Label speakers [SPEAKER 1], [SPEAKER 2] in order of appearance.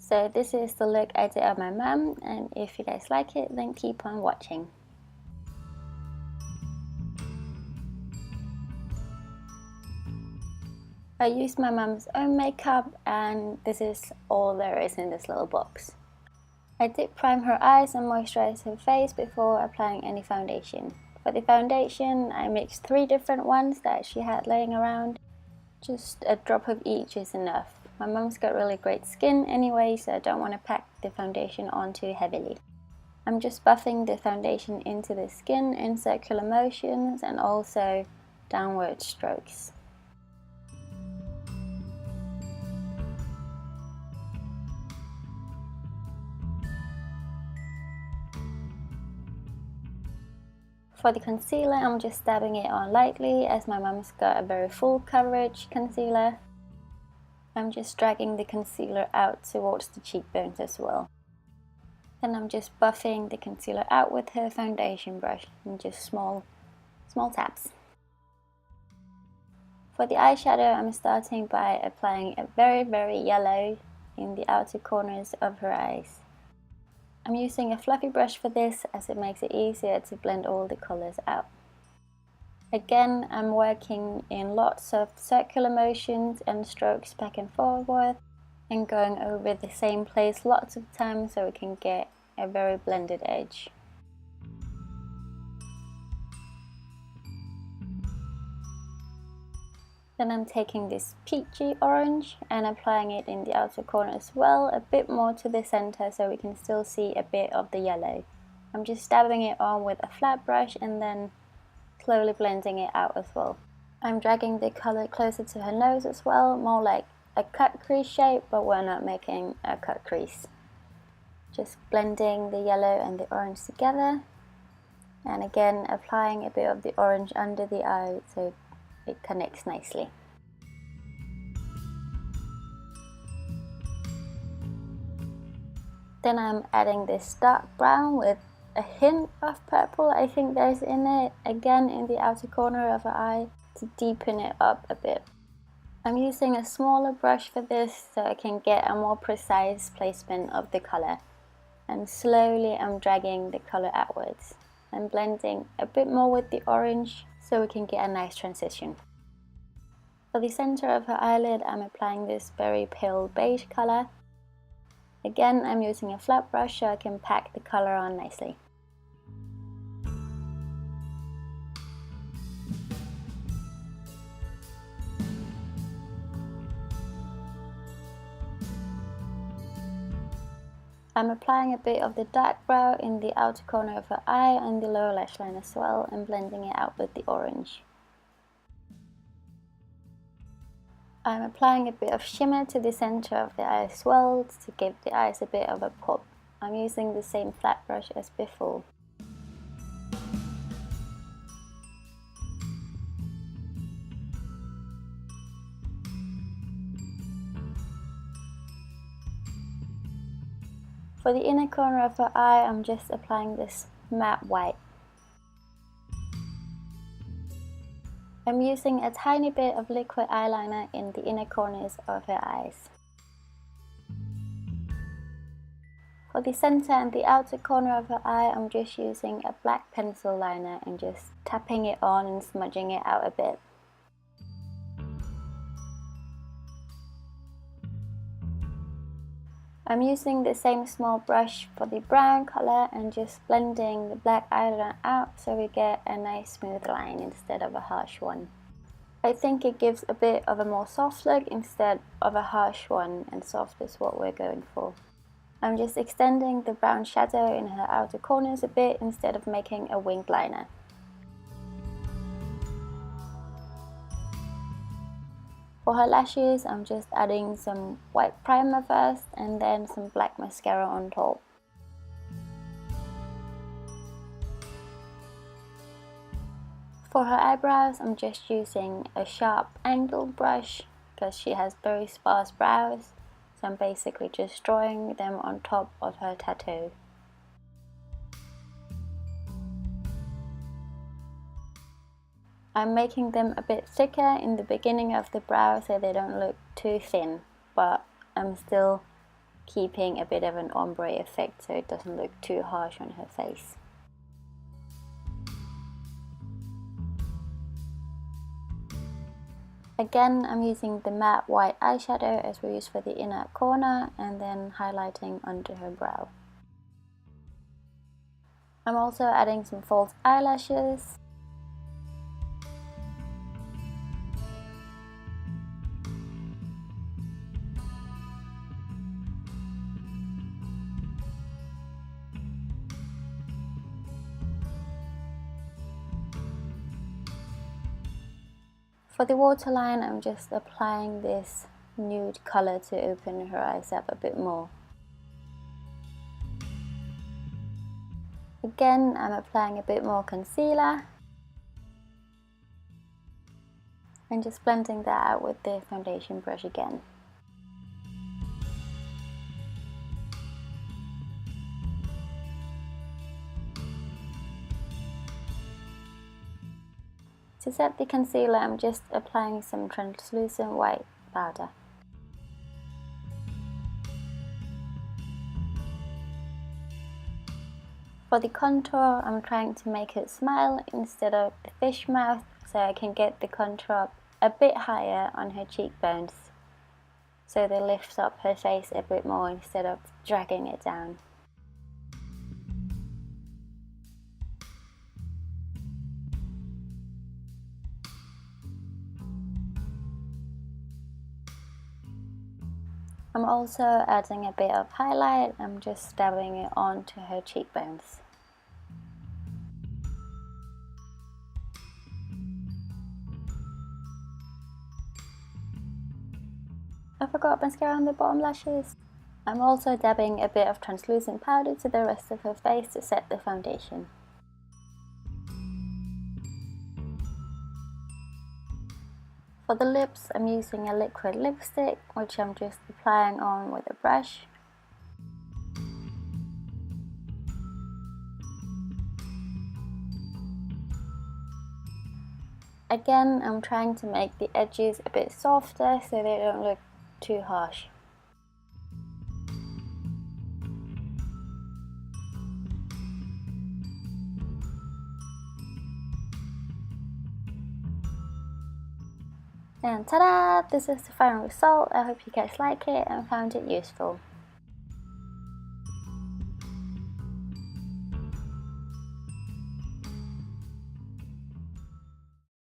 [SPEAKER 1] So this is the look I did on my mum, and if you guys like it, then keep on watching. I used my mum's own makeup, and this is all there is in this little box. I did prime her eyes and moisturize her face before applying any foundation. For the foundation, I mixed 3 different ones that she had laying around. Just a drop of each is enough. My mum's got really great skin anyway, so I don't want to pack the foundation on too heavily. I'm just buffing the foundation into the skin in circular motions and also downward strokes. For the concealer, I'm just dabbing it on lightly as my mum's got a very full coverage concealer. I'm just dragging the concealer out towards the cheekbones as well. Then I'm just buffing the concealer out with her foundation brush in just small taps. For the eyeshadow, I'm starting by applying a very yellow in the outer corners of her eyes. I'm using a fluffy brush for this as it makes it easier to blend all the colours out. Again, I'm working in lots of circular motions and strokes back and forward and going over the same place lots of times so we can get a very blended edge. Then I'm taking this peachy orange and applying it in the outer corner as well, a bit more to the center so we can still see a bit of the yellow. I'm just dabbing it on with a flat brush and then slowly blending it out as well. I'm dragging the color closer to her nose as well, more like a cut crease shape, but we're not making a cut crease. Just blending the yellow and the orange together, and again applying a bit of the orange under the eye so it connects nicely. Then I'm adding this dark brown with a hint of purple, I think there's in it, again in the outer corner of her eye to deepen it up a bit. I'm using a smaller brush for this so I can get a more precise placement of the color. And slowly I'm dragging the color outwards and blending a bit more with the orange so we can get a nice transition. For the center of her eyelid, I'm applying this very pale beige color. Again, I'm using a flat brush so I can pack the color on nicely. I'm applying a bit of the dark brown in the outer corner of her eye and the lower lash line as well, and blending it out with the orange. I'm applying a bit of shimmer to the center of the eye as well to give the eyes a bit of a pop. I'm using the same flat brush as before. For the inner corner of her eye, I'm just applying this matte white. I'm using a tiny bit of liquid eyeliner in the inner corners of her eyes. For the center and the outer corner of her eye, I'm just using a black pencil liner and just tapping it on and smudging it out a bit. I'm using the same small brush for the brown color and just blending the black eyeliner out so we get a nice smooth line instead of a harsh one. I think it gives a bit of a more soft look instead of a harsh one, and soft is what we're going for. I'm just extending the brown shadow in her outer corners a bit instead of making a winged liner. For her lashes, I'm just adding some white primer first and then some black mascara on top. For her eyebrows, I'm just using a sharp angled brush because she has very sparse brows, so I'm basically just drawing them on top of her tattoo. I'm making them a bit thicker in the beginning of the brow so they don't look too thin, but I'm still keeping a bit of an ombre effect so it doesn't look too harsh on her face. Again, I'm using the matte white eyeshadow as we used for the inner corner and then highlighting under her brow. I'm also adding some false eyelashes. For the waterline, I'm just applying this nude color to open her eyes up a bit more. Again, I'm applying a bit more concealer and just blending that out with the foundation brush again. To set the concealer, I'm just applying some translucent white powder. For the contour, I'm trying to make it smile instead of the fish mouth, so I can get the contour up a bit higher on her cheekbones, so they lift up her face a bit more instead of dragging it down. I'm also adding a bit of highlight. I'm just dabbing it onto her cheekbones. I forgot mascara on the bottom lashes. I'm also dabbing a bit of translucent powder to the rest of her face to set the foundation. For the lips, I'm using a liquid lipstick, which I'm just applying on with a brush. Again, I'm trying to make the edges a bit softer so they don't look too harsh. And ta-da! This is the final result. I hope you guys like it and found it useful.